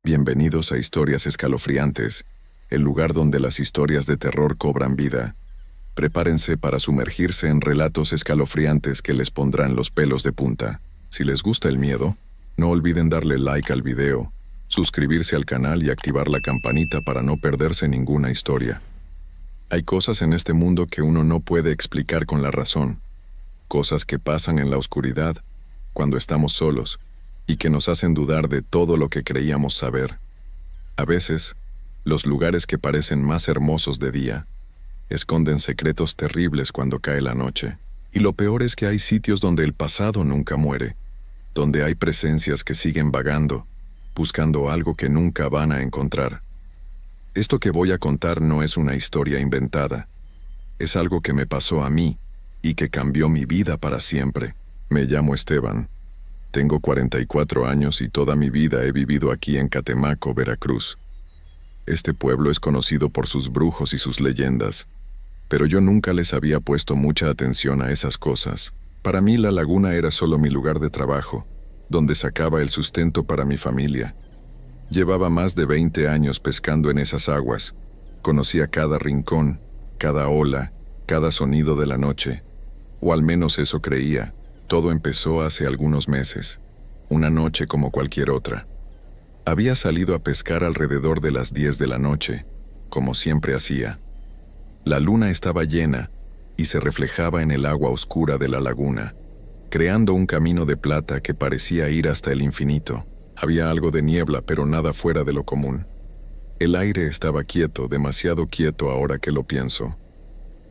Bienvenidos a Historias Escalofriantes, el lugar donde las historias de terror cobran vida. Prepárense para sumergirse en relatos escalofriantes que les pondrán los pelos de punta. Si les gusta el miedo, no olviden darle like al video, suscribirse al canal y activar la campanita para no perderse ninguna historia. Hay cosas en este mundo que uno no puede explicar con la razón, cosas que pasan en la oscuridad, cuando estamos solos, y que nos hacen dudar de todo lo que creíamos saber. A veces, los lugares que parecen más hermosos de día, esconden secretos terribles cuando cae la noche. Y lo peor es que hay sitios donde el pasado nunca muere, donde hay presencias que siguen vagando, buscando algo que nunca van a encontrar. Esto que voy a contar no es una historia inventada. Es algo que me pasó a mí y que cambió mi vida para siempre. Me llamo Esteban. Tengo 44 años y toda mi vida he vivido aquí en Catemaco, Veracruz. Este pueblo es conocido por sus brujos y sus leyendas, pero yo nunca les había puesto mucha atención a esas cosas. Para mí la laguna era solo mi lugar de trabajo, donde sacaba el sustento para mi familia. Llevaba más de 20 años pescando en esas aguas. Conocía cada rincón, cada ola, cada sonido de la noche. O al menos eso creía. Todo empezó hace algunos meses, una noche como cualquier otra. Había salido a pescar alrededor de las 10 de la noche, como siempre hacía. La luna estaba llena y se reflejaba en el agua oscura de la laguna, creando un camino de plata que parecía ir hasta el infinito. Había algo de niebla, pero nada fuera de lo común. El aire estaba quieto, demasiado quieto ahora que lo pienso.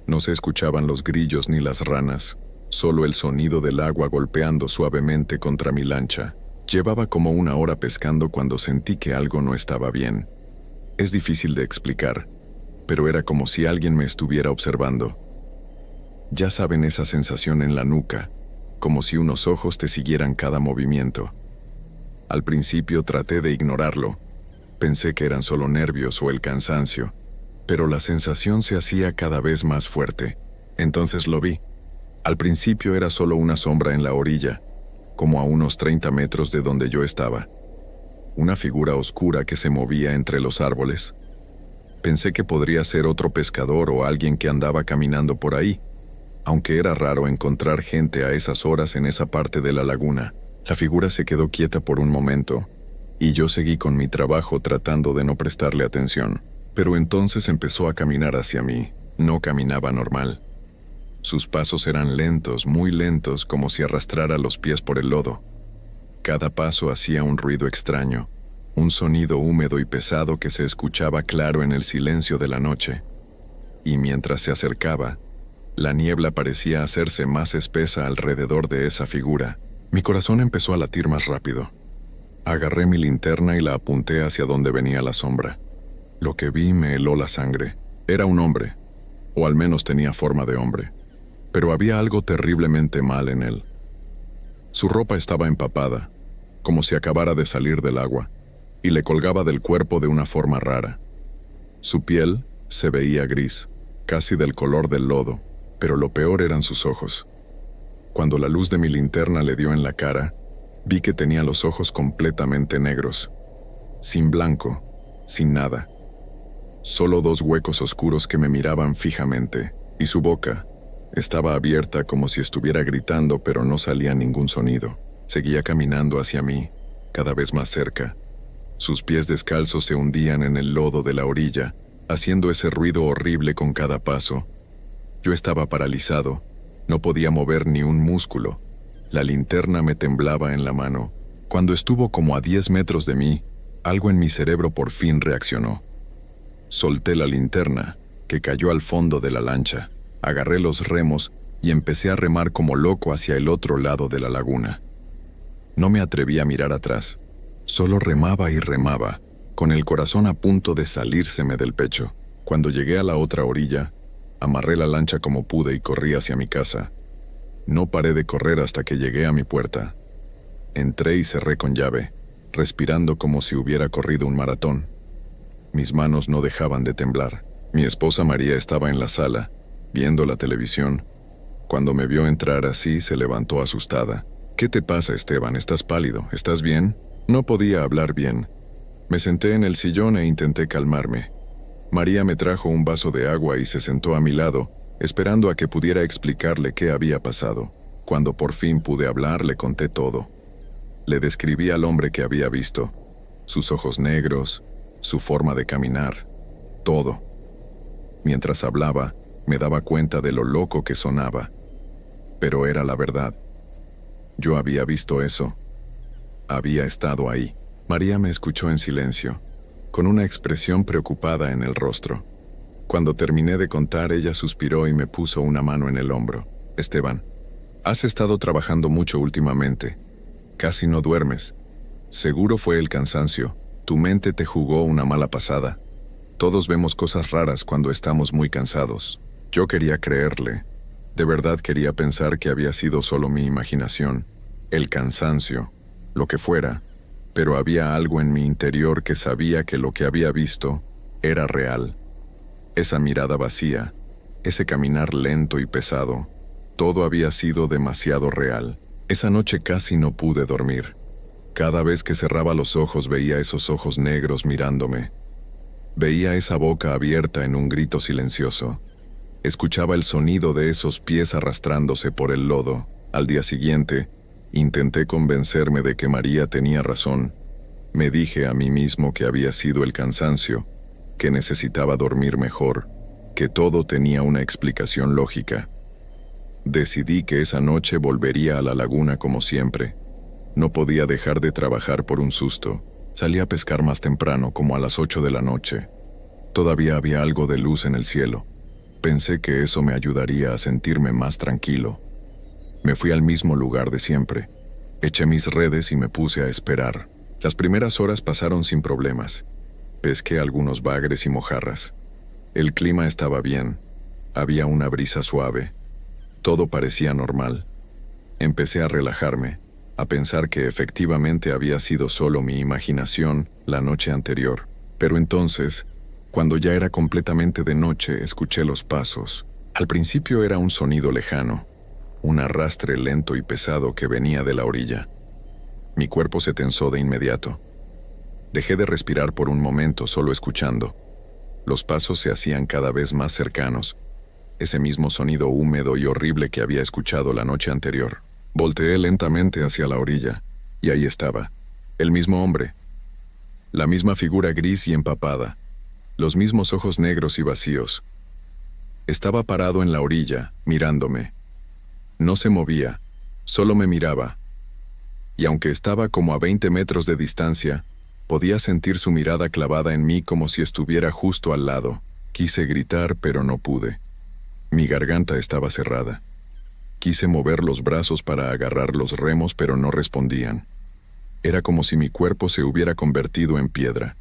No se escuchaban los grillos ni las ranas, solo el sonido del agua golpeando suavemente contra mi lancha. Llevaba como una hora pescando cuando sentí que algo no estaba bien. Es difícil de explicar, pero era como si alguien me estuviera observando. Ya saben esa sensación en la nuca, como si unos ojos te siguieran cada movimiento. Al principio traté de ignorarlo. Pensé que eran solo nervios o el cansancio, pero la sensación se hacía cada vez más fuerte. Entonces lo vi. Al principio era solo una sombra en la orilla, como a unos 30 metros de donde yo estaba. Una figura oscura que se movía entre los árboles. Pensé que podría ser otro pescador o alguien que andaba caminando por ahí, aunque era raro encontrar gente a esas horas en esa parte de la laguna. La figura se quedó quieta por un momento, y yo seguí con mi trabajo tratando de no prestarle atención. Pero entonces empezó a caminar hacia mí. No caminaba normal. Sus pasos eran lentos, muy lentos, como si arrastrara los pies por el lodo. Cada paso hacía un ruido extraño, un sonido húmedo y pesado que se escuchaba claro en el silencio de la noche. Y mientras se acercaba, la niebla parecía hacerse más espesa alrededor de esa figura. Mi corazón empezó a latir más rápido. Agarré mi linterna y la apunté hacia donde venía la sombra. Lo que vi me heló la sangre. Era un hombre, o al menos tenía forma de hombre. Pero había algo terriblemente mal en él. Su ropa estaba empapada, como si acabara de salir del agua, y le colgaba del cuerpo de una forma rara. Su piel se veía gris, casi del color del lodo, pero lo peor eran sus ojos. Cuando la luz de mi linterna le dio en la cara, vi que tenía los ojos completamente negros, sin blanco, sin nada. Solo dos huecos oscuros que me miraban fijamente, y su boca estaba abierta como si estuviera gritando, pero no salía ningún sonido. Seguía caminando hacia mí, cada vez más cerca. Sus pies descalzos se hundían en el lodo de la orilla, haciendo ese ruido horrible con cada paso. Yo estaba paralizado, no podía mover ni un músculo. La linterna me temblaba en la mano. Cuando estuvo como a 10 metros de mí, algo en mi cerebro por fin reaccionó. Solté la linterna, que cayó al fondo de la lancha. Agarré los remos y empecé a remar como loco hacia el otro lado de la laguna. No me atreví a mirar atrás. Solo remaba y remaba, con el corazón a punto de salírseme del pecho. Cuando llegué a la otra orilla, amarré la lancha como pude y corrí hacia mi casa. No paré de correr hasta que llegué a mi puerta. Entré y cerré con llave, respirando como si hubiera corrido un maratón. Mis manos no dejaban de temblar. Mi esposa María estaba en la sala, viendo la televisión. Cuando me vio entrar así, se levantó asustada. «¿Qué te pasa, Esteban? ¿Estás pálido? ¿Estás bien?» No podía hablar bien. Me senté en el sillón e intenté calmarme. María me trajo un vaso de agua y se sentó a mi lado, esperando a que pudiera explicarle qué había pasado. Cuando por fin pude hablar, le conté todo. Le describí al hombre que había visto, sus ojos negros, su forma de caminar, todo. Mientras hablaba, me daba cuenta de lo loco que sonaba. Pero era la verdad. Yo había visto eso. Había estado ahí. María me escuchó en silencio, con una expresión preocupada en el rostro. Cuando terminé de contar, ella suspiró y me puso una mano en el hombro. Esteban, has estado trabajando mucho últimamente. Casi no duermes. Seguro fue el cansancio. Tu mente te jugó una mala pasada. Todos vemos cosas raras cuando estamos muy cansados. Yo quería creerle. De verdad quería pensar que había sido solo mi imaginación, el cansancio, lo que fuera, pero había algo en mi interior que sabía que lo que había visto era real. Esa mirada vacía, ese caminar lento y pesado, todo había sido demasiado real. Esa noche casi no pude dormir. Cada vez que cerraba los ojos veía esos ojos negros mirándome. Veía esa boca abierta en un grito silencioso. Escuchaba el sonido de esos pies arrastrándose por el lodo. Al día siguiente, intenté convencerme de que María tenía razón. Me dije a mí mismo que había sido el cansancio, que necesitaba dormir mejor, que todo tenía una explicación lógica. Decidí que esa noche volvería a la laguna como siempre. No podía dejar de trabajar por un susto. Salí a pescar más temprano, como a las 8 de la noche. Todavía había algo de luz en el cielo. Pensé que eso me ayudaría a sentirme más tranquilo. Me fui al mismo lugar de siempre. Eché mis redes y me puse a esperar. Las primeras horas pasaron sin problemas. Pesqué algunos bagres y mojarras. El clima estaba bien. Había una brisa suave. Todo parecía normal. Empecé a relajarme, a pensar que efectivamente había sido solo mi imaginación la noche anterior. Pero entonces, cuando ya era completamente de noche, escuché los pasos. Al principio era un sonido lejano, un arrastre lento y pesado que venía de la orilla. Mi cuerpo se tensó de inmediato. Dejé de respirar por un momento solo escuchando. Los pasos se hacían cada vez más cercanos, ese mismo sonido húmedo y horrible que había escuchado la noche anterior. Volteé lentamente hacia la orilla, y ahí estaba, el mismo hombre. La misma figura gris y empapada, los mismos ojos negros y vacíos. Estaba parado en la orilla, mirándome. No se movía, solo me miraba. Y aunque estaba como a 20 metros de distancia, podía sentir su mirada clavada en mí como si estuviera justo al lado. Quise gritar, pero no pude. Mi garganta estaba cerrada. Quise mover los brazos para agarrar los remos, pero no respondían. Era como si mi cuerpo se hubiera convertido en piedra.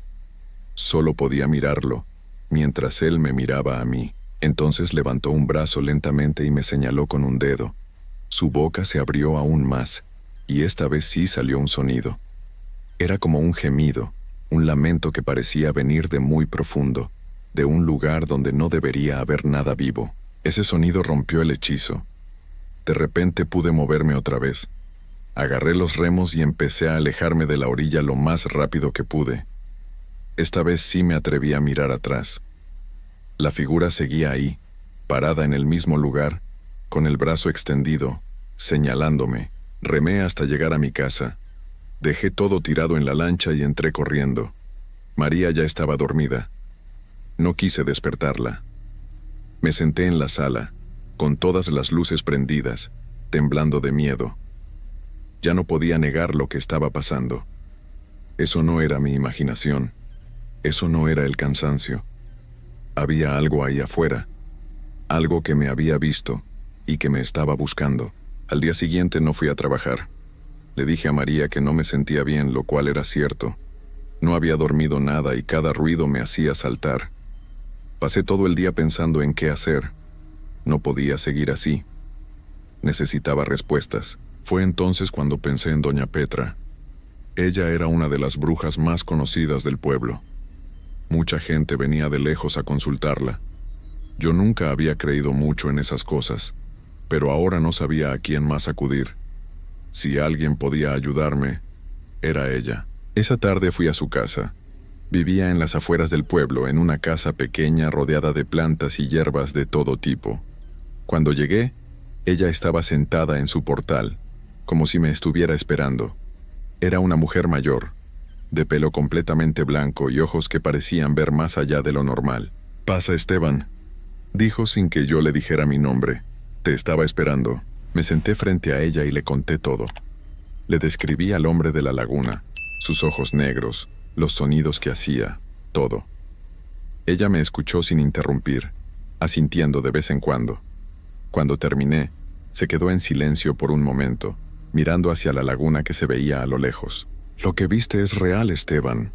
Solo podía mirarlo, mientras él me miraba a mí. Entonces levantó un brazo lentamente y me señaló con un dedo. Su boca se abrió aún más, y esta vez sí salió un sonido. Era como un gemido, un lamento que parecía venir de muy profundo, de un lugar donde no debería haber nada vivo. Ese sonido rompió el hechizo. De repente pude moverme otra vez. Agarré los remos y empecé a alejarme de la orilla lo más rápido que pude. Esta vez sí me atreví a mirar atrás. La figura seguía ahí, parada en el mismo lugar, con el brazo extendido, señalándome. Remé hasta llegar a mi casa. Dejé todo tirado en la lancha y entré corriendo. María ya estaba dormida. No quise despertarla. Me senté en la sala, con todas las luces prendidas, temblando de miedo. Ya no podía negar lo que estaba pasando. Eso no era mi imaginación. Eso no era el cansancio. Había algo ahí afuera, algo que me había visto y que me estaba buscando. Al día siguiente no fui a trabajar. Le dije a María que no me sentía bien, lo cual era cierto. No había dormido nada y cada ruido me hacía saltar. Pasé todo el día pensando en qué hacer. No podía seguir así. Necesitaba respuestas. Fue entonces cuando pensé en doña Petra. Ella era una de las brujas más conocidas del pueblo. Mucha gente venía de lejos a consultarla. Yo nunca había creído mucho en esas cosas, pero ahora no sabía a quién más acudir. Si alguien podía ayudarme, era ella. Esa tarde fui a su casa. Vivía en las afueras del pueblo, en una casa pequeña rodeada de plantas y hierbas de todo tipo. Cuando llegué, ella estaba sentada en su portal, como si me estuviera esperando. Era una mujer mayor, de pelo completamente blanco y ojos que parecían ver más allá de lo normal. «Pasa, Esteban», dijo sin que yo le dijera mi nombre. «Te estaba esperando». Me senté frente a ella y le conté todo. Le describí al hombre de la laguna, sus ojos negros, los sonidos que hacía, todo. Ella me escuchó sin interrumpir, asintiendo de vez en cuando. Cuando terminé, se quedó en silencio por un momento, mirando hacia la laguna que se veía a lo lejos. «Lo que viste es real, Esteban»,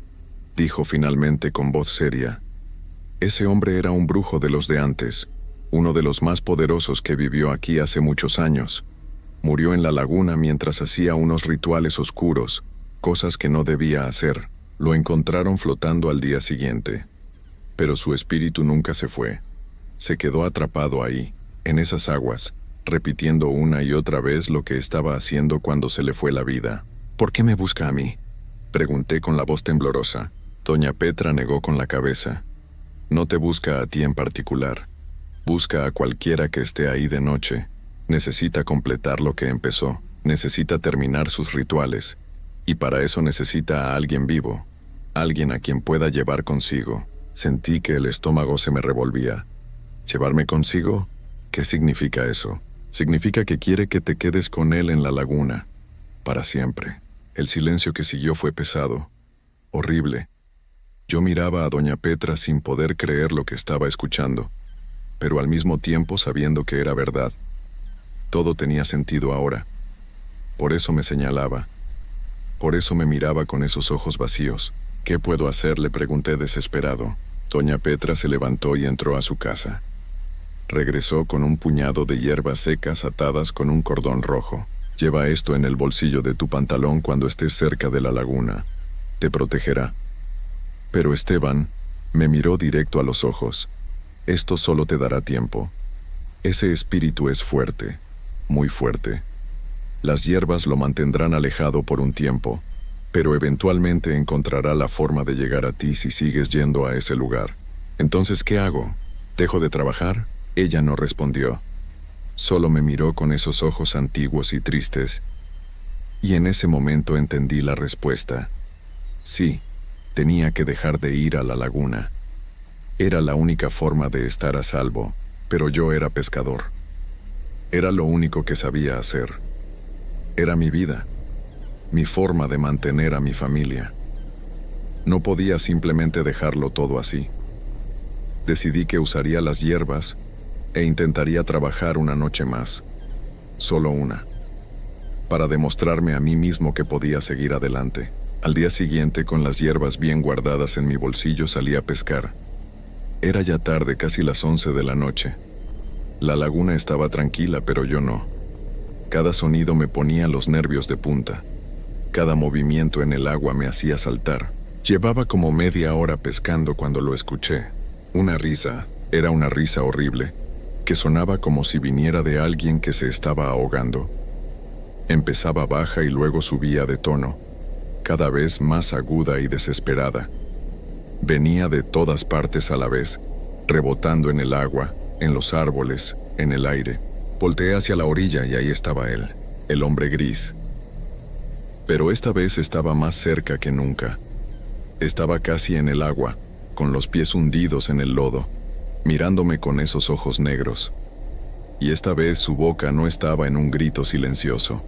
dijo finalmente con voz seria. «Ese hombre era un brujo de los de antes, uno de los más poderosos que vivió aquí hace muchos años. Murió en la laguna mientras hacía unos rituales oscuros, cosas que no debía hacer. Lo encontraron flotando al día siguiente. Pero su espíritu nunca se fue. Se quedó atrapado ahí, en esas aguas, repitiendo una y otra vez lo que estaba haciendo cuando se le fue la vida». «¿Por qué me busca a mí?», pregunté con la voz temblorosa. Doña Petra negó con la cabeza. «No te busca a ti en particular. Busca a cualquiera que esté ahí de noche. Necesita completar lo que empezó. Necesita terminar sus rituales. Y para eso necesita a alguien vivo. Alguien a quien pueda llevar consigo». Sentí que el estómago se me revolvía. ¿Llevarme consigo? ¿Qué significa eso? Significa que quiere que te quedes con él en la laguna. Para siempre. El silencio que siguió fue pesado. Horrible. Yo miraba a doña Petra sin poder creer lo que estaba escuchando, pero al mismo tiempo sabiendo que era verdad. Todo tenía sentido ahora. Por eso me señalaba. Por eso me miraba con esos ojos vacíos. «¿Qué puedo hacer?», le pregunté desesperado. Doña Petra se levantó y entró a su casa. Regresó con un puñado de hierbas secas atadas con un cordón rojo. «Lleva esto en el bolsillo de tu pantalón cuando estés cerca de la laguna. Te protegerá». Pero Esteban me miró directo a los ojos. «Esto solo te dará tiempo. Ese espíritu es fuerte, muy fuerte. Las hierbas lo mantendrán alejado por un tiempo, pero eventualmente encontrará la forma de llegar a ti si sigues yendo a ese lugar. Entonces, ¿qué hago? ¿Dejo de trabajar?». Ella no respondió. Solo me miró con esos ojos antiguos y tristes. Y en ese momento entendí la respuesta. Sí, tenía que dejar de ir a la laguna. Era la única forma de estar a salvo, pero yo era pescador. Era lo único que sabía hacer. Era mi vida, mi forma de mantener a mi familia. No podía simplemente dejarlo todo así. Decidí que usaría las hierbas e intentaría trabajar una noche más, solo una, para demostrarme a mí mismo que podía seguir adelante. Al día siguiente, con las hierbas bien guardadas en mi bolsillo, salí a pescar. Era ya tarde, casi las 11 de la noche. La laguna estaba tranquila, pero yo no. Cada sonido me ponía los nervios de punta. Cada movimiento en el agua me hacía saltar. Llevaba como media hora pescando cuando lo escuché. Una risa, era una risa horrible, que sonaba como si viniera de alguien que se estaba ahogando. Empezaba baja y luego subía de tono, cada vez más aguda y desesperada. Venía de todas partes a la vez, rebotando en el agua, en los árboles, en el aire. Volteé hacia la orilla y ahí estaba él, el hombre gris. Pero esta vez estaba más cerca que nunca. Estaba casi en el agua, con los pies hundidos en el lodo, mirándome con esos ojos negros. Y esta vez su boca no estaba en un grito silencioso.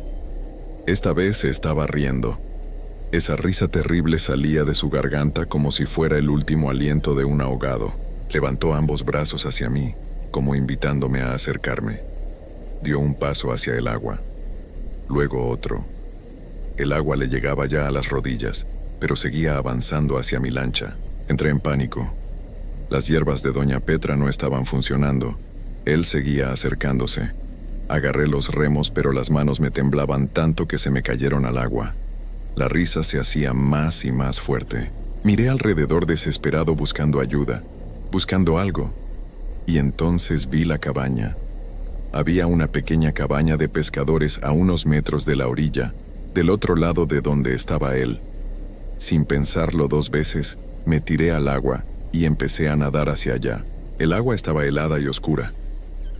Esta vez se estaba riendo. Esa risa terrible salía de su garganta como si fuera el último aliento de un ahogado. Levantó ambos brazos hacia mí, como invitándome a acercarme. Dio un paso hacia el agua, luego otro. El agua le llegaba ya a las rodillas, pero seguía avanzando hacia mi lancha. Entré en pánico. Las hierbas de doña Petra no estaban funcionando. Él seguía acercándose. Agarré los remos, pero las manos me temblaban tanto que se me cayeron al agua. La risa se hacía más y más fuerte. Miré alrededor desesperado buscando ayuda, buscando algo. Y entonces vi la cabaña. Había una pequeña cabaña de pescadores a unos metros de la orilla, del otro lado de donde estaba él. Sin pensarlo dos veces, Me tiré al agua y empecé a nadar hacia allá. El agua estaba helada y oscura.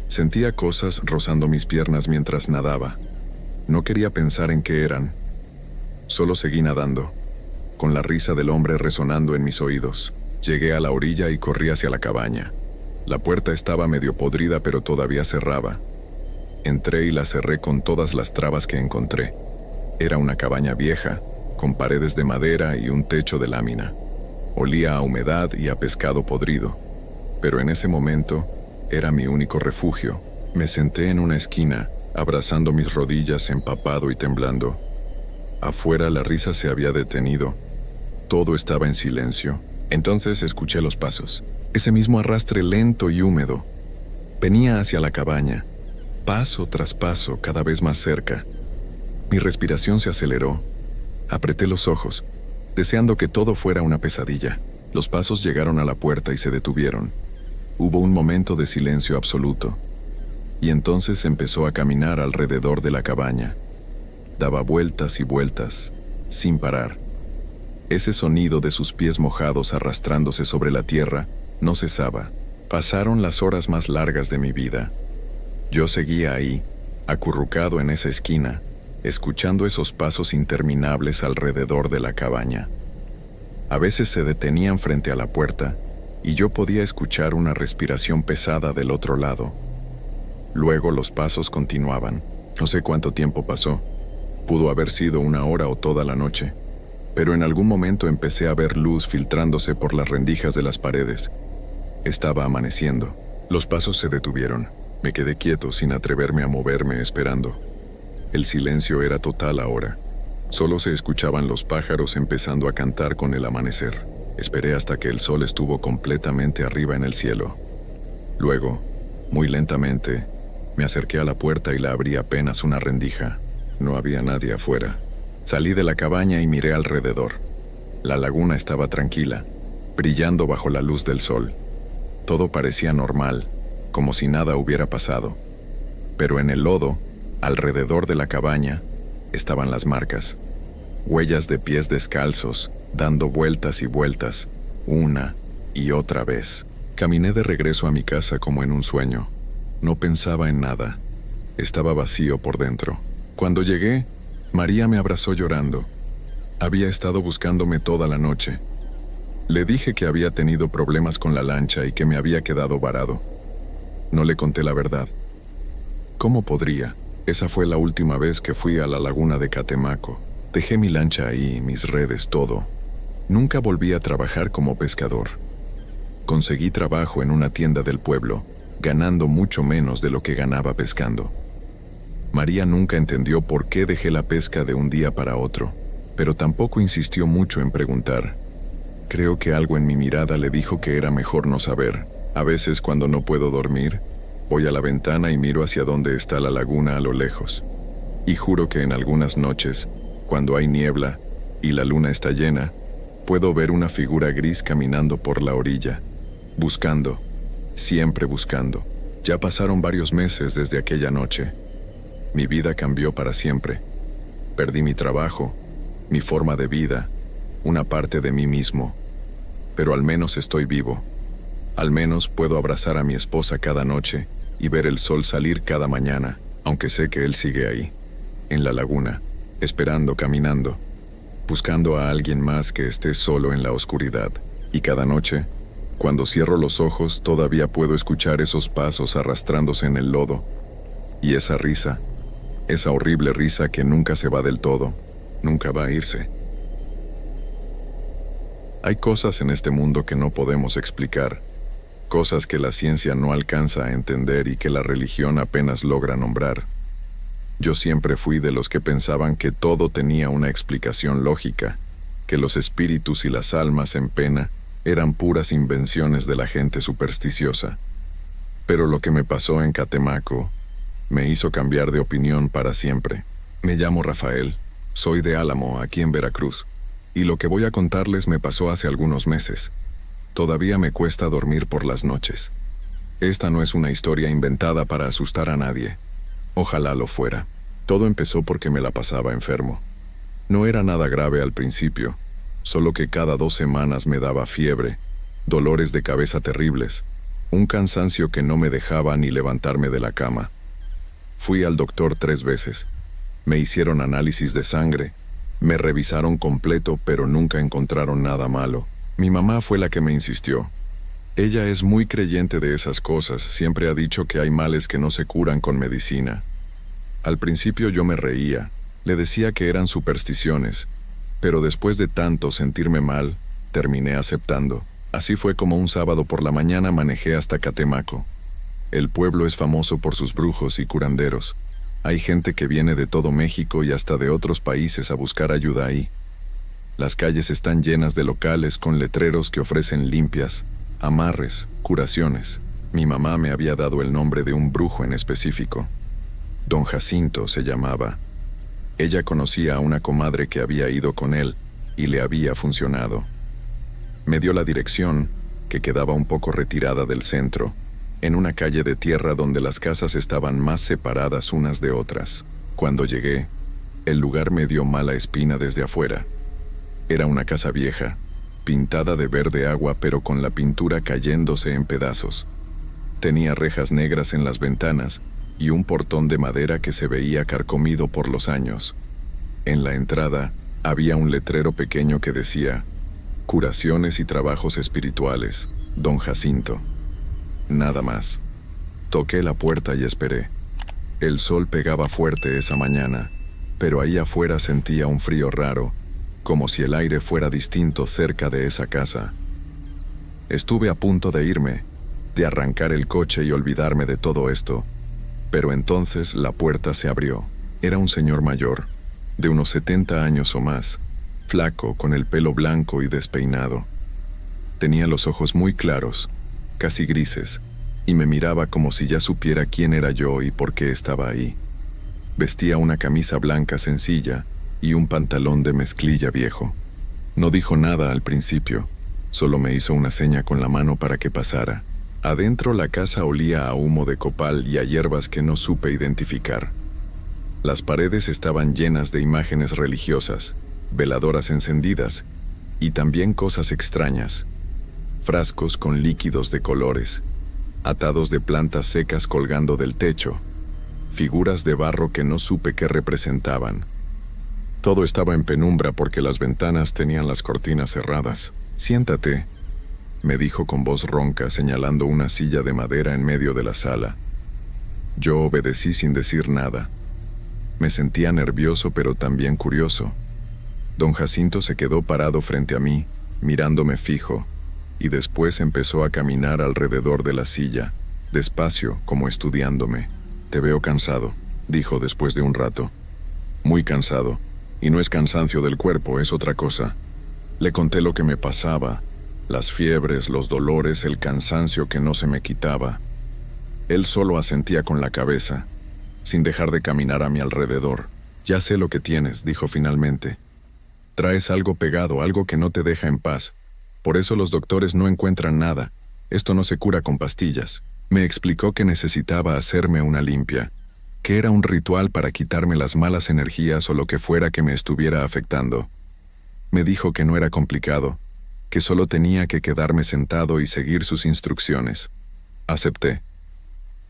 Sentía cosas rozando mis piernas mientras nadaba. No quería pensar en qué eran. Solo seguí nadando, con la risa del hombre resonando en mis oídos. Llegué a la orilla y corrí hacia la cabaña. La puerta estaba medio podrida, pero todavía cerraba. Entré y la cerré con todas las trabas que encontré. Era una cabaña vieja, con paredes de madera y un techo de lámina. Olía a humedad y a pescado podrido. Pero en ese momento, era mi único refugio. Me senté en una esquina, abrazando mis rodillas, empapado y temblando. Afuera la risa se había detenido. Todo estaba en silencio. Entonces escuché los pasos. Ese mismo arrastre lento y húmedo. Venía hacia la cabaña, paso tras paso, cada vez más cerca. Mi respiración se aceleró. Apreté los ojos, deseando que todo fuera una pesadilla. Los pasos llegaron a la puerta y se detuvieron. Hubo un momento de silencio absoluto. Y entonces empezó a caminar alrededor de la cabaña. Daba vueltas y vueltas, sin parar. Ese sonido de sus pies mojados arrastrándose sobre la tierra no cesaba. Pasaron las horas más largas de mi vida. Yo seguía ahí, acurrucado en esa esquina, escuchando esos pasos interminables alrededor de la cabaña. A veces se detenían frente a la puerta, y yo podía escuchar una respiración pesada del otro lado. Luego los pasos continuaban. No sé cuánto tiempo pasó. Pudo haber sido 1 hora o toda la noche. Pero en algún momento empecé a ver luz filtrándose por las rendijas de las paredes. Estaba amaneciendo. Los pasos se detuvieron. Me quedé quieto sin atreverme a moverme, esperando. El silencio era total ahora. Solo se escuchaban los pájaros empezando a cantar con el amanecer. Esperé hasta que el sol estuvo completamente arriba en el cielo. Luego, muy lentamente, me acerqué a la puerta y la abrí apenas una rendija. No había nadie afuera. Salí de la cabaña y miré alrededor. La laguna estaba tranquila, brillando bajo la luz del sol. Todo parecía normal, como si nada hubiera pasado. Pero en el lodo, alrededor de la cabaña, estaban las marcas. Huellas de pies descalzos, dando vueltas y vueltas, una y otra vez. Caminé de regreso a mi casa como en un sueño. No pensaba en nada. Estaba vacío por dentro. Cuando llegué, María me abrazó llorando. Había estado buscándome toda la noche. Le dije que había tenido problemas con la lancha y que me había quedado varado. No le conté la verdad. ¿Cómo podría? Esa fue la última vez que fui a la laguna de Catemaco. Dejé mi lancha ahí, mis redes, todo. Nunca volví a trabajar como pescador. Conseguí trabajo en una tienda del pueblo, ganando mucho menos de lo que ganaba pescando. María nunca entendió por qué dejé la pesca de un día para otro, pero tampoco insistió mucho en preguntar. Creo que algo en mi mirada le dijo que era mejor no saber. A veces, cuando no puedo dormir, voy a la ventana y miro hacia donde está la laguna a lo lejos. Y juro que en algunas noches, cuando hay niebla y la luna está llena, puedo ver una figura gris caminando por la orilla, buscando, siempre buscando. Ya pasaron varios meses desde aquella noche. Mi vida cambió para siempre. Perdí mi trabajo, mi forma de vida, una parte de mí mismo. Pero al menos estoy vivo. Al menos puedo abrazar a mi esposa cada noche y ver el sol salir cada mañana, aunque sé que él sigue ahí, en la laguna, esperando, caminando, buscando a alguien más que esté solo en la oscuridad. Y cada noche, cuando cierro los ojos, todavía puedo escuchar esos pasos arrastrándose en el lodo. Y esa risa, esa horrible risa que nunca se va del todo, nunca va a irse. Hay cosas en este mundo que no podemos explicar, cosas que la ciencia no alcanza a entender y que la religión apenas logra nombrar. Yo siempre fui de los que pensaban que todo tenía una explicación lógica, que los espíritus y las almas en pena eran puras invenciones de la gente supersticiosa. Pero lo que me pasó en Catemaco me hizo cambiar de opinión para siempre. Me llamo Rafael, soy de Álamo, aquí en Veracruz, y lo que voy a contarles me pasó hace algunos meses. Todavía me cuesta dormir por las noches. Esta no es una historia inventada para asustar a nadie. Ojalá lo fuera. Todo empezó porque me la pasaba enfermo. No era nada grave al principio, solo que cada 2 semanas me daba fiebre, dolores de cabeza terribles, un cansancio que no me dejaba ni levantarme de la cama. Fui al doctor 3 veces. Me hicieron análisis de sangre, me revisaron completo, pero nunca encontraron nada malo. Mi mamá fue la que me insistió. Ella es muy creyente de esas cosas, siempre ha dicho que hay males que no se curan con medicina. Al principio yo me reía, le decía que eran supersticiones, pero después de tanto sentirme mal, terminé aceptando. Así fue como un sábado por la mañana manejé hasta Catemaco. El pueblo es famoso por sus brujos y curanderos. Hay gente que viene de todo México y hasta de otros países a buscar ayuda ahí. Las calles están llenas de locales con letreros que ofrecen limpias, amarres, curaciones. Mi mamá me había dado el nombre de un brujo en específico. Don Jacinto se llamaba. Ella conocía a una comadre que había ido con él y le había funcionado. Me dio la dirección, que quedaba un poco retirada del centro, en una calle de tierra donde las casas estaban más separadas unas de otras. Cuando llegué, el lugar me dio mala espina desde afuera. Era una casa vieja, pintada de verde agua pero con la pintura cayéndose en pedazos. Tenía rejas negras en las ventanas y un portón de madera que se veía carcomido por los años. En la entrada había un letrero pequeño que decía: Curaciones y trabajos espirituales, Don Jacinto. Nada más. Toqué la puerta y esperé. El sol pegaba fuerte esa mañana, pero ahí afuera sentía un frío raro, como si el aire fuera distinto cerca de esa casa. Estuve a punto de irme, de arrancar el coche y olvidarme de todo esto, pero entonces la puerta se abrió. Era un señor mayor, de unos 70 años o más, flaco, con el pelo blanco y despeinado. Tenía los ojos muy claros, casi grises, y me miraba como si ya supiera quién era yo y por qué estaba ahí. Vestía una camisa blanca sencilla y un pantalón de mezclilla viejo. No dijo nada al principio, solo me hizo una seña con la mano para que pasara. Adentro la casa olía a humo de copal y a hierbas que no supe identificar. Las paredes estaban llenas de imágenes religiosas, veladoras encendidas y también cosas extrañas. Frascos con líquidos de colores, atados de plantas secas colgando del techo, figuras de barro que no supe qué representaban. Todo estaba en penumbra porque las ventanas tenían las cortinas cerradas. «Siéntate», me dijo con voz ronca, señalando una silla de madera en medio de la sala. Yo obedecí sin decir nada. Me sentía nervioso pero también curioso. Don Jacinto se quedó parado frente a mí, mirándome fijo, y después empezó a caminar alrededor de la silla, despacio, como estudiándome. «Te veo cansado», dijo después de un rato. «Muy cansado, y no es cansancio del cuerpo, es otra cosa». Le conté lo que me pasaba, las fiebres, los dolores, el cansancio que no se me quitaba. Él solo asentía con la cabeza, sin dejar de caminar a mi alrededor. «Ya sé lo que tienes», dijo finalmente. «Traes algo pegado, algo que no te deja en paz. Por eso los doctores no encuentran nada. Esto no se cura con pastillas». Me explicó que necesitaba hacerme una limpia, que era un ritual para quitarme las malas energías o lo que fuera que me estuviera afectando. Me dijo que no era complicado, que solo tenía que quedarme sentado y seguir sus instrucciones. Acepté.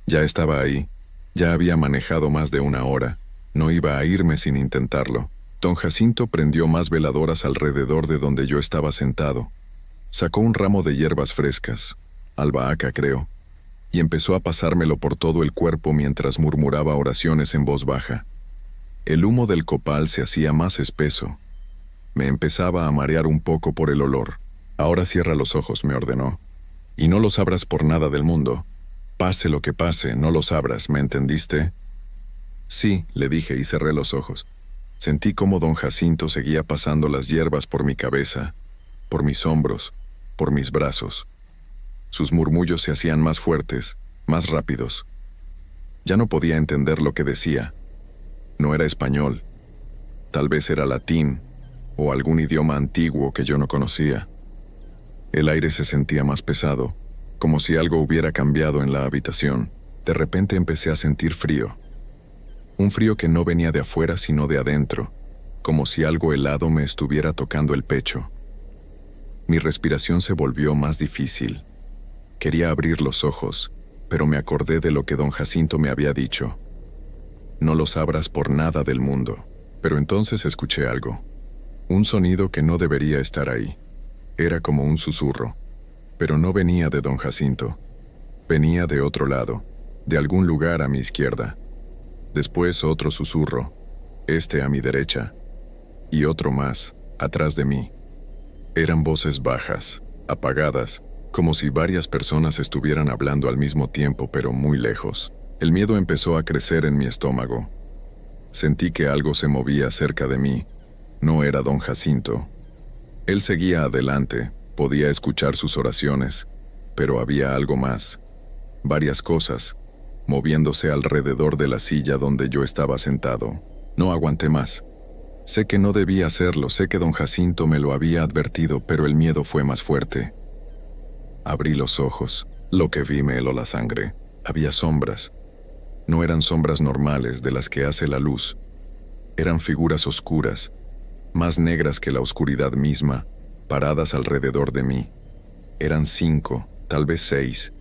Ya estaba ahí, ya había manejado más de 1 hora, no iba a irme sin intentarlo. Don Jacinto prendió más veladoras alrededor de donde yo estaba sentado. Sacó un ramo de hierbas frescas, albahaca creo, y empezó a pasármelo por todo el cuerpo mientras murmuraba oraciones en voz baja. El humo del copal se hacía más espeso. Me empezaba a marear un poco por el olor. «Ahora cierra los ojos», me ordenó, «y no los abras por nada del mundo. Pase lo que pase, no los abras, ¿me entendiste?» «Sí», le dije y cerré los ojos. Sentí cómo don Jacinto seguía pasando las hierbas por mi cabeza, por mis hombros, por mis brazos. Sus murmullos se hacían más fuertes, más rápidos. Ya no podía entender lo que decía. No era español. Tal vez era latín o algún idioma antiguo que yo no conocía. El aire se sentía más pesado, como si algo hubiera cambiado en la habitación. De repente empecé a sentir frío. Un frío que no venía de afuera sino de adentro, como si algo helado me estuviera tocando el pecho. Mi respiración se volvió más difícil. Quería abrir los ojos, pero me acordé de lo que don Jacinto me había dicho. No los abras por nada del mundo. Pero entonces escuché algo. Un sonido que no debería estar ahí. Era como un susurro. Pero no venía de don Jacinto. Venía de otro lado, de algún lugar a mi izquierda. Después otro susurro, este a mi derecha. Y otro más, atrás de mí. Eran voces bajas, apagadas, como si varias personas estuvieran hablando al mismo tiempo, pero muy lejos. El miedo empezó a crecer en mi estómago. Sentí que algo se movía cerca de mí. No era don Jacinto. Él seguía adelante, podía escuchar sus oraciones, pero había algo más. Varias cosas, moviéndose alrededor de la silla donde yo estaba sentado. No aguanté más. Sé que no debía hacerlo, sé que don Jacinto me lo había advertido, pero el miedo fue más fuerte. Abrí los ojos. Lo que vi me heló la sangre. Había sombras. No eran sombras normales de las que hace la luz. Eran figuras oscuras, más negras que la oscuridad misma, paradas alrededor de mí. Eran 5, tal vez 6.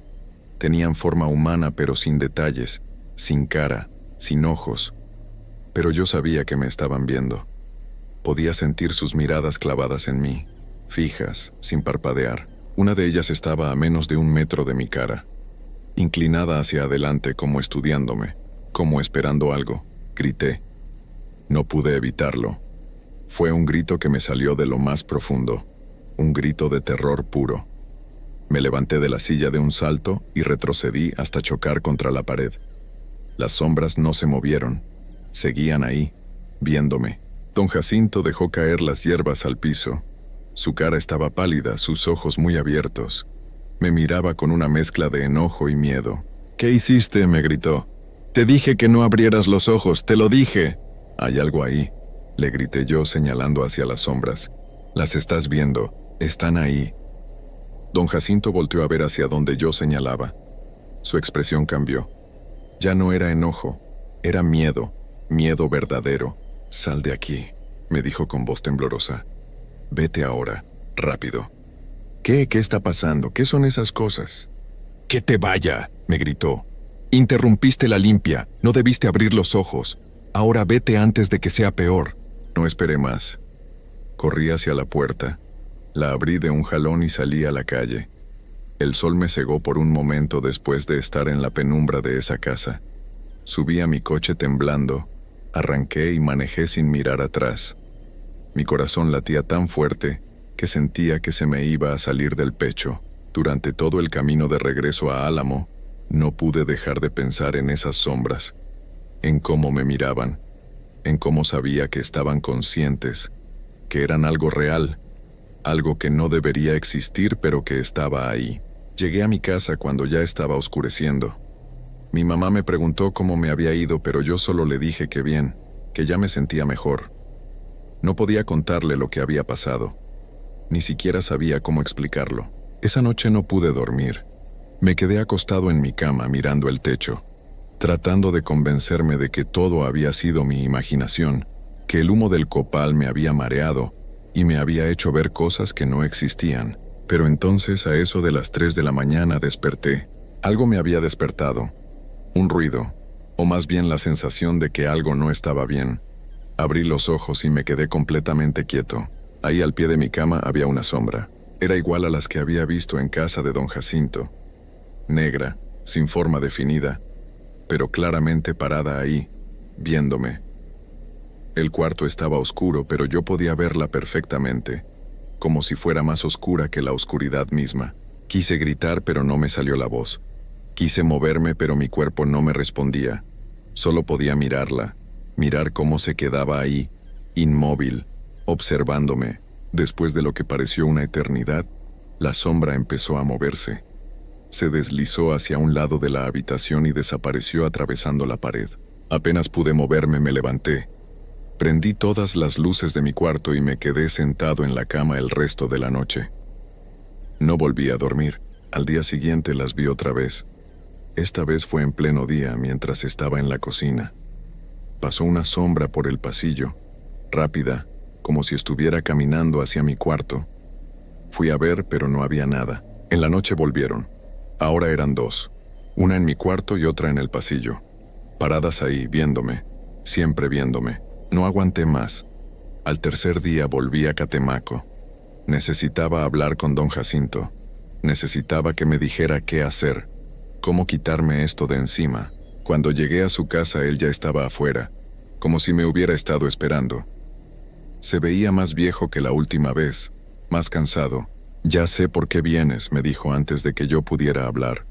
Tenían forma humana pero sin detalles, sin cara, sin ojos. Pero yo sabía que me estaban viendo. Podía sentir sus miradas clavadas en mí, fijas, sin parpadear. Una de ellas estaba a menos de 1 metro de mi cara, inclinada hacia adelante como estudiándome, como esperando algo. Grité. No pude evitarlo. Fue un grito que me salió de lo más profundo, un grito de terror puro. Me levanté de la silla de un salto y retrocedí hasta chocar contra la pared. Las sombras no se movieron, seguían ahí, viéndome. Don Jacinto dejó caer las hierbas al piso. Su cara estaba pálida, sus ojos muy abiertos. Me miraba con una mezcla de enojo y miedo. «¿Qué hiciste?», me gritó. «Te dije que no abrieras los ojos, te lo dije». «Hay algo ahí», le grité yo señalando hacia las sombras. «Las estás viendo, están ahí». Don Jacinto volteó a ver hacia donde yo señalaba. Su expresión cambió. Ya no era enojo, era miedo, miedo verdadero. «Sal de aquí», me dijo con voz temblorosa. «Vete ahora, rápido». ¿Qué está pasando? ¿Qué son esas cosas? «¡Que te vaya!», me gritó. «Interrumpiste la limpia, no debiste abrir los ojos. Ahora vete antes de que sea peor». No esperé más. Corrí hacia la puerta. La abrí de un jalón y salí a la calle. El sol me cegó por un momento después de estar en la penumbra de esa casa. Subí a mi coche temblando, arranqué y manejé sin mirar atrás. Mi corazón latía tan fuerte que sentía que se me iba a salir del pecho. Durante todo el camino de regreso a Álamo, no pude dejar de pensar en esas sombras, en cómo me miraban, en cómo sabía que estaban conscientes, que eran algo real, algo que no debería existir pero que estaba ahí. Llegué a mi casa cuando ya estaba oscureciendo. Mi mamá me preguntó cómo me había ido, pero yo solo le dije que bien, que ya me sentía mejor. No podía contarle lo que había pasado. Ni siquiera sabía cómo explicarlo. Esa noche no pude dormir. Me quedé acostado en mi cama mirando el techo, tratando de convencerme de que todo había sido mi imaginación, que el humo del copal me había mareado y me había hecho ver cosas que no existían. Pero entonces, a eso de las 3 de la mañana, desperté. Algo me había despertado. Un ruido, o más bien la sensación de que algo no estaba bien. Abrí los ojos y me quedé completamente quieto. Ahí al pie de mi cama había una sombra. Era igual a las que había visto en casa de don Jacinto. Negra, sin forma definida, pero claramente parada ahí, viéndome. El cuarto estaba oscuro, pero yo podía verla perfectamente, como si fuera más oscura que la oscuridad misma. Quise gritar, pero no me salió la voz. Quise moverme, pero mi cuerpo no me respondía. Solo podía mirarla, mirar cómo se quedaba ahí, inmóvil, observándome. Después de lo que pareció una eternidad, la sombra empezó a moverse. Se deslizó hacia un lado de la habitación y desapareció atravesando la pared. Apenas pude moverme, me levanté. Prendí todas las luces de mi cuarto y me quedé sentado en la cama el resto de la noche. No volví a dormir. Al día siguiente las vi otra vez. Esta vez fue en pleno día, mientras estaba en la cocina. Pasó una sombra por el pasillo, rápida, como si estuviera caminando hacia mi cuarto. Fui a ver, pero no había nada. En la noche volvieron. Ahora eran dos. Una en mi cuarto y otra en el pasillo. Paradas ahí, viéndome. Siempre viéndome. No aguanté más. Al tercer día volví a Catemaco. Necesitaba hablar con don Jacinto. Necesitaba que me dijera qué hacer, cómo quitarme esto de encima. Cuando llegué a su casa él ya estaba afuera, como si me hubiera estado esperando. Se veía más viejo que la última vez, más cansado. «Ya sé por qué vienes», me dijo antes de que yo pudiera hablar.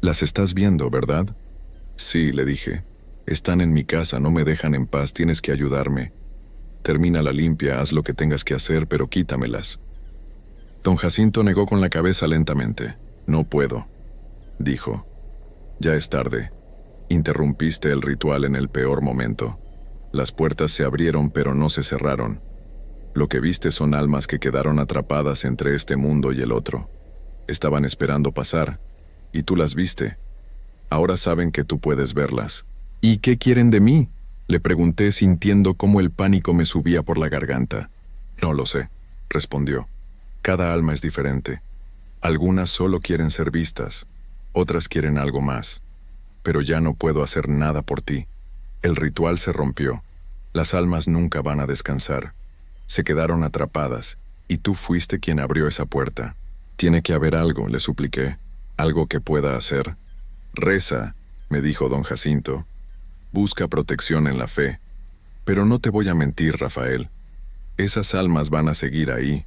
«Las estás viendo, ¿verdad?» «Sí», le dije. «Están en mi casa, no me dejan en paz, tienes que ayudarme. Termina la limpia, haz lo que tengas que hacer, pero quítamelas». Don Jacinto negó con la cabeza lentamente. «No puedo», dijo. «Ya es tarde. Interrumpiste el ritual en el peor momento. Las puertas se abrieron pero no se cerraron. Lo que viste son almas que quedaron atrapadas entre este mundo y el otro. Estaban esperando pasar, y tú las viste. Ahora saben que tú puedes verlas». «¿Y qué quieren de mí?», le pregunté sintiendo cómo el pánico me subía por la garganta. «No lo sé», respondió. «Cada alma es diferente. Algunas solo quieren ser vistas, otras quieren algo más. Pero ya no puedo hacer nada por ti. El ritual se rompió. Las almas nunca van a descansar. Se quedaron atrapadas, y tú fuiste quien abrió esa puerta. Tiene que haber algo», le supliqué. «Algo que pueda hacer». «Reza», me dijo don Jacinto. «Busca protección en la fe. Pero no te voy a mentir, Rafael. Esas almas van a seguir ahí.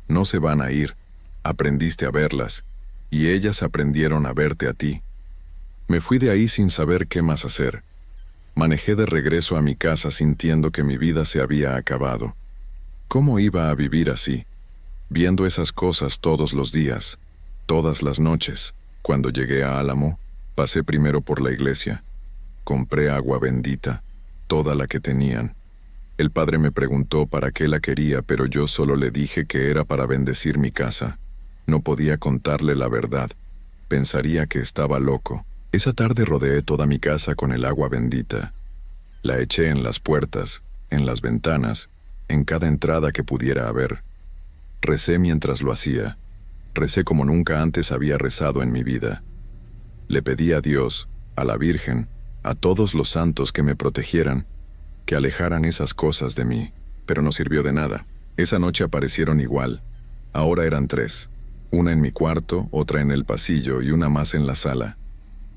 No se van a ir. Aprendiste a verlas, y ellas aprendieron a verte a ti». Me fui de ahí sin saber qué más hacer. Manejé de regreso a mi casa sintiendo que mi vida se había acabado. ¿Cómo iba a vivir así? Viendo esas cosas todos los días, todas las noches. Cuando llegué a Álamo, pasé primero por la iglesia. Compré agua bendita, toda la que tenían. El padre me preguntó para qué la quería, pero yo solo le dije que era para bendecir mi casa. No podía contarle la verdad. Pensaría que estaba loco. Esa tarde rodeé toda mi casa con el agua bendita. La eché en las puertas, en las ventanas, en cada entrada que pudiera haber. Recé mientras lo hacía. Recé como nunca antes había rezado en mi vida. Le pedí a Dios, a la Virgen, a todos los santos que me protegieran, que alejaran esas cosas de mí, pero no sirvió de nada. Esa noche aparecieron igual. Ahora eran tres. Una en mi cuarto, otra en el pasillo y una más en la sala.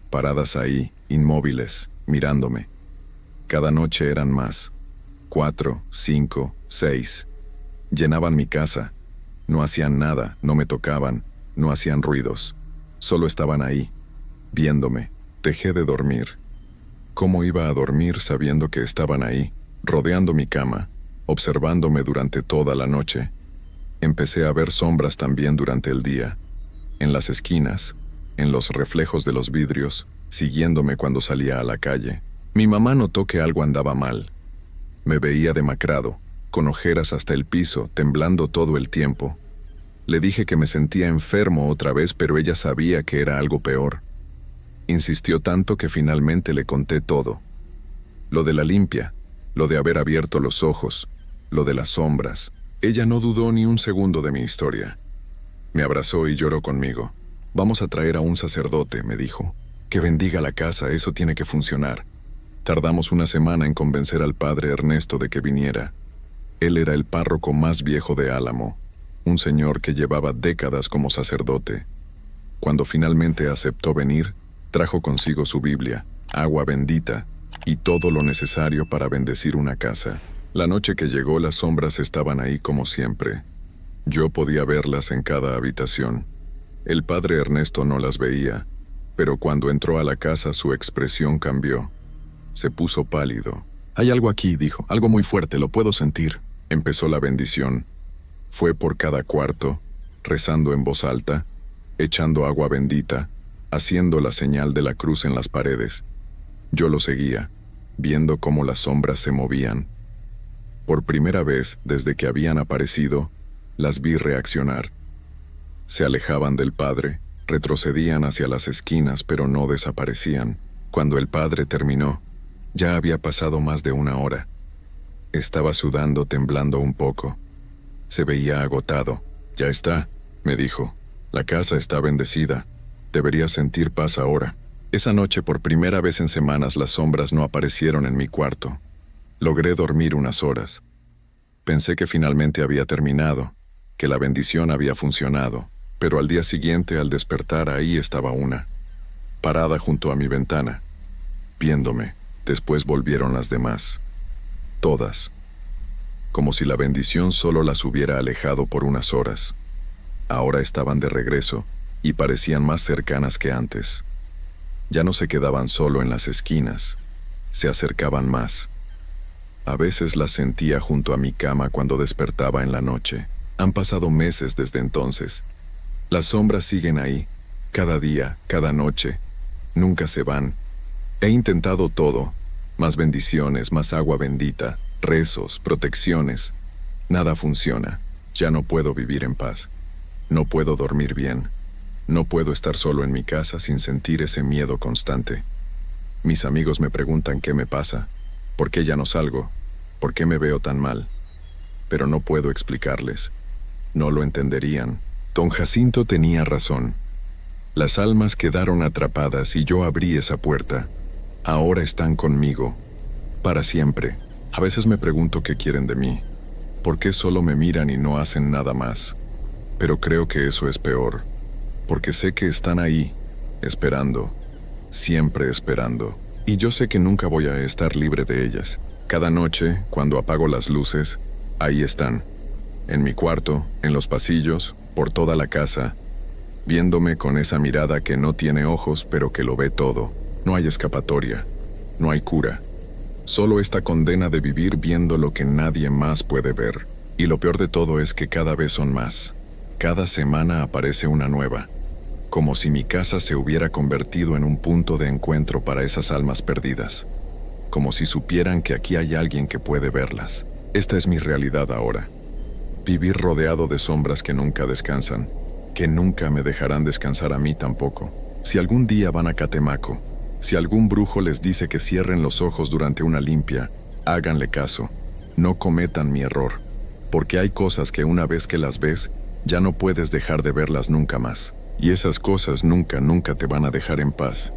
Paradas ahí, inmóviles, mirándome. Cada noche eran más. 4, 5, 6. Llenaban mi casa. No hacían nada, no me tocaban, no hacían ruidos. Solo estaban ahí, viéndome. Dejé de dormir. ¿Cómo iba a dormir sabiendo que estaban ahí, rodeando mi cama, observándome durante toda la noche? Empecé a ver sombras también durante el día, en las esquinas, en los reflejos de los vidrios, siguiéndome cuando salía a la calle. Mi mamá notó que algo andaba mal. Me veía demacrado, con ojeras hasta el piso, temblando todo el tiempo. Le dije que me sentía enfermo otra vez, pero ella sabía que era algo peor. Insistió tanto que finalmente le conté todo. Lo de la limpia, lo de haber abierto los ojos, lo de las sombras. Ella no dudó ni un segundo de mi historia. Me abrazó y lloró conmigo. «Vamos a traer a un sacerdote», me dijo. «Que bendiga la casa, eso tiene que funcionar». Tardamos una semana en convencer al padre Ernesto de que viniera. Él era el párroco más viejo de Álamo, un señor que llevaba décadas como sacerdote. Cuando finalmente aceptó venir, trajo consigo su Biblia, agua bendita y todo lo necesario para bendecir una casa. La noche que llegó, las sombras estaban ahí como siempre. Yo podía verlas en cada habitación. El padre Ernesto no las veía, pero cuando entró a la casa su expresión cambió. Se puso pálido. «Hay algo aquí», dijo, «algo muy fuerte, lo puedo sentir». Empezó la bendición. Fue por cada cuarto, rezando en voz alta, echando agua bendita, haciendo la señal de la cruz en las paredes. Yo lo seguía, viendo cómo las sombras se movían. Por primera vez, desde que habían aparecido, las vi reaccionar. Se alejaban del padre, retrocedían hacia las esquinas, pero no desaparecían. Cuando el padre terminó, ya había pasado más de una hora. Estaba sudando, temblando un poco. Se veía agotado. «Ya está», me dijo. La casa está bendecida. Deberías sentir paz ahora. Esa noche, por primera vez en semanas, las sombras no aparecieron en mi cuarto. Logré dormir unas horas. Pensé que finalmente había terminado, que la bendición había funcionado, pero al día siguiente, al despertar, ahí estaba una, parada junto a mi ventana, viéndome. Después volvieron las demás. Todas. Como si la bendición solo las hubiera alejado por unas horas. Ahora estaban de regreso y parecían más cercanas que antes. Ya no se quedaban solo en las esquinas, se acercaban más. A veces las sentía junto a mi cama cuando despertaba en la noche. Han pasado meses desde entonces. Las sombras siguen ahí, cada día, cada noche. Nunca se van. He intentado todo, más bendiciones, más agua bendita, rezos, protecciones. Nada funciona. Ya no puedo vivir en paz. No puedo dormir bien. No puedo estar solo en mi casa sin sentir ese miedo constante. Mis amigos me preguntan qué me pasa, por qué ya no salgo, por qué me veo tan mal. Pero no puedo explicarles. No lo entenderían. Don Jacinto tenía razón. Las almas quedaron atrapadas y yo abrí esa puerta. Ahora están conmigo, para siempre. A veces me pregunto qué quieren de mí. ¿Por qué solo me miran y no hacen nada más? Pero creo que eso es peor, porque sé que están ahí, esperando, siempre esperando. Y yo sé que nunca voy a estar libre de ellas. Cada noche, cuando apago las luces, ahí están. En mi cuarto, en los pasillos, por toda la casa, viéndome con esa mirada que no tiene ojos pero que lo ve todo. No hay escapatoria, no hay cura. Solo esta condena de vivir viendo lo que nadie más puede ver. Y lo peor de todo es que cada vez son más. Cada semana aparece una nueva. Como si mi casa se hubiera convertido en un punto de encuentro para esas almas perdidas. Como si supieran que aquí hay alguien que puede verlas. Esta es mi realidad ahora. Vivir rodeado de sombras que nunca descansan, que nunca me dejarán descansar a mí tampoco. Si algún día van a Catemaco, si algún brujo les dice que cierren los ojos durante una limpia, háganle caso. No cometan mi error, porque hay cosas que una vez que las ves, ya no puedes dejar de verlas nunca más. Y esas cosas nunca te van a dejar en paz.